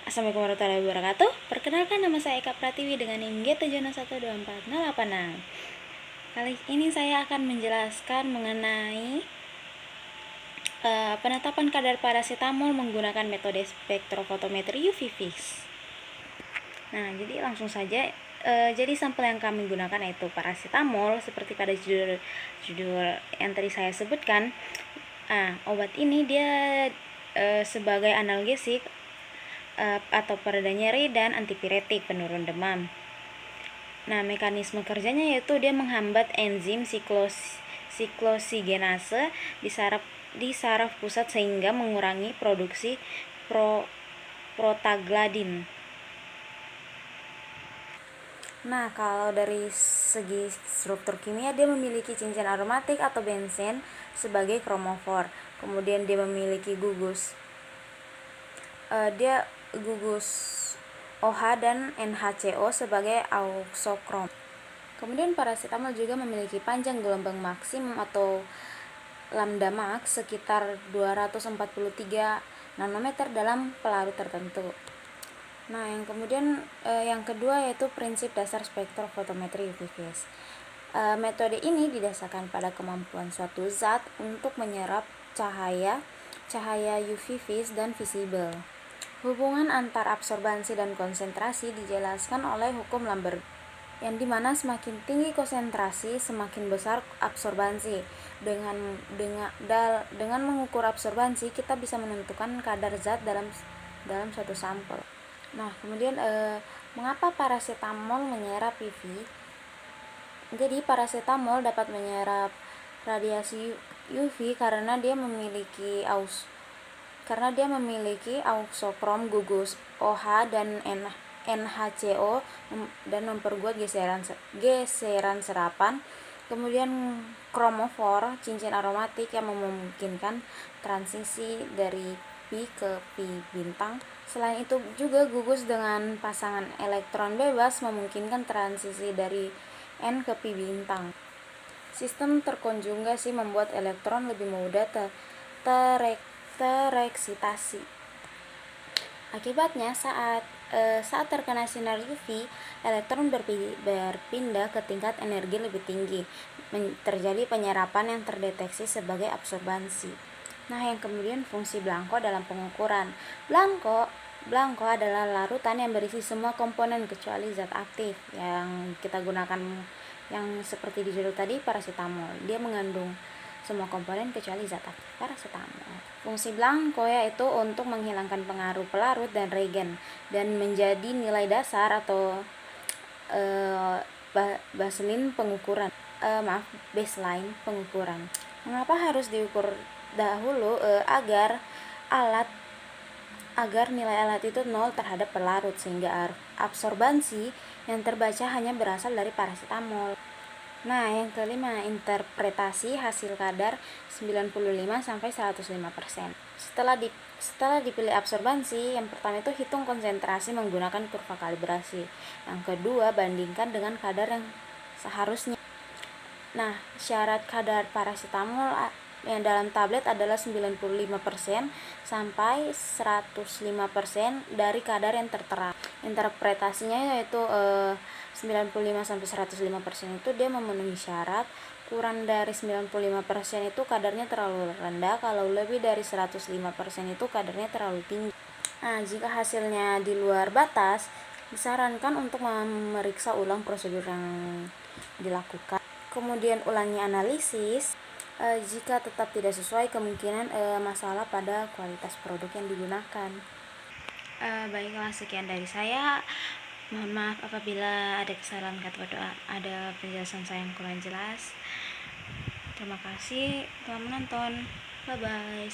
Assalamualaikum warahmatullahi wabarakatuh. Perkenalkan, nama saya Eka Pratiwi dengan NIM G7124086. Kali ini saya akan menjelaskan mengenai penetapan kadar parasetamol menggunakan metode spektrofotometri UV Fix. Nah, jadi langsung saja. Jadi sampel yang kami gunakan yaitu parasetamol seperti pada judul yang tadi saya sebutkan. Obat ini dia sebagai analgesik atau pereda nyeri dan antipiretik penurun demam. Nah, mekanisme kerjanya yaitu dia menghambat enzim siklosigenase di saraf pusat sehingga mengurangi produksi prostaglandin. Nah, kalau dari segi struktur kimia, dia memiliki cincin aromatik atau benzen sebagai kromofor. Kemudian dia memiliki gugus OH dan NHCO sebagai auxokrom. Kemudian parasetamol juga memiliki panjang gelombang maksimum atau lambda max sekitar 243 nanometer dalam pelarut tertentu. Nah, yang kedua yaitu prinsip dasar spektrofotometri UV Fix. Metode ini didasarkan pada kemampuan suatu zat untuk menyerap cahaya UV vis dan visible. Hubungan antar absorbansi dan konsentrasi dijelaskan oleh hukum Lambert, yang dimana semakin tinggi konsentrasi semakin besar absorbansi. Dengan mengukur absorbansi kita bisa menentukan kadar zat dalam suatu sampel. Nah, kemudian mengapa parasetamol menyerap UV? Jadi parasetamol dapat menyerap radiasi UV karena dia memiliki auxokrom, gugus OH dan NHCO dan memperkuat geseran serapan. Kemudian kromofor, cincin aromatik yang memungkinkan transisi dari pi ke pi bintang. Selain itu juga gugus dengan pasangan elektron bebas memungkinkan transisi dari N ke pi bintang. Sistem terkonjugasi membuat elektron lebih mudah tereksitasi. Akibatnya saat terkena sinar UV, elektron berpindah ke tingkat energi lebih tinggi. Terjadi penyerapan yang terdeteksi sebagai absorbansi. Nah, yang kemudian fungsi blanko dalam pengukuran. Blanko adalah larutan yang berisi semua komponen kecuali zat aktif yang kita gunakan, yang seperti di judul tadi parasetamol. Dia mengandung semua komponen kecuali zat aktif parasetamol. Fungsi blanko yaitu untuk menghilangkan pengaruh pelarut dan reagen dan menjadi nilai dasar atau baseline pengukuran. Baseline pengukuran. Mengapa harus diukur dahulu? Agar nilai alat itu 0 terhadap pelarut, sehingga absorbansi yang terbaca hanya berasal dari parasetamol. Nah, yang kelima, interpretasi hasil kadar 95-105%. Setelah dipilih absorbansi, yang pertama itu hitung konsentrasi menggunakan kurva kalibrasi. Yang kedua, bandingkan dengan kadar yang seharusnya. Nah, syarat kadar parasetamol yang dalam tablet adalah 95% sampai 105% dari kadar yang tertera. Interpretasinya yaitu 95-105% itu dia memenuhi syarat. Kurang dari 95% itu kadarnya terlalu rendah, kalau lebih dari 105% itu kadarnya terlalu tinggi. Nah, jika hasilnya di luar batas, disarankan untuk memeriksa ulang prosedur yang dilakukan. Kemudian ulangi analisis. Jika tetap tidak sesuai, kemungkinan masalah pada kualitas produk yang digunakan. Baiklah, sekian dari saya. Mohon maaf apabila ada kesalahan kata doa, ada penjelasan saya yang kurang jelas. Terima kasih telah menonton. Bye bye.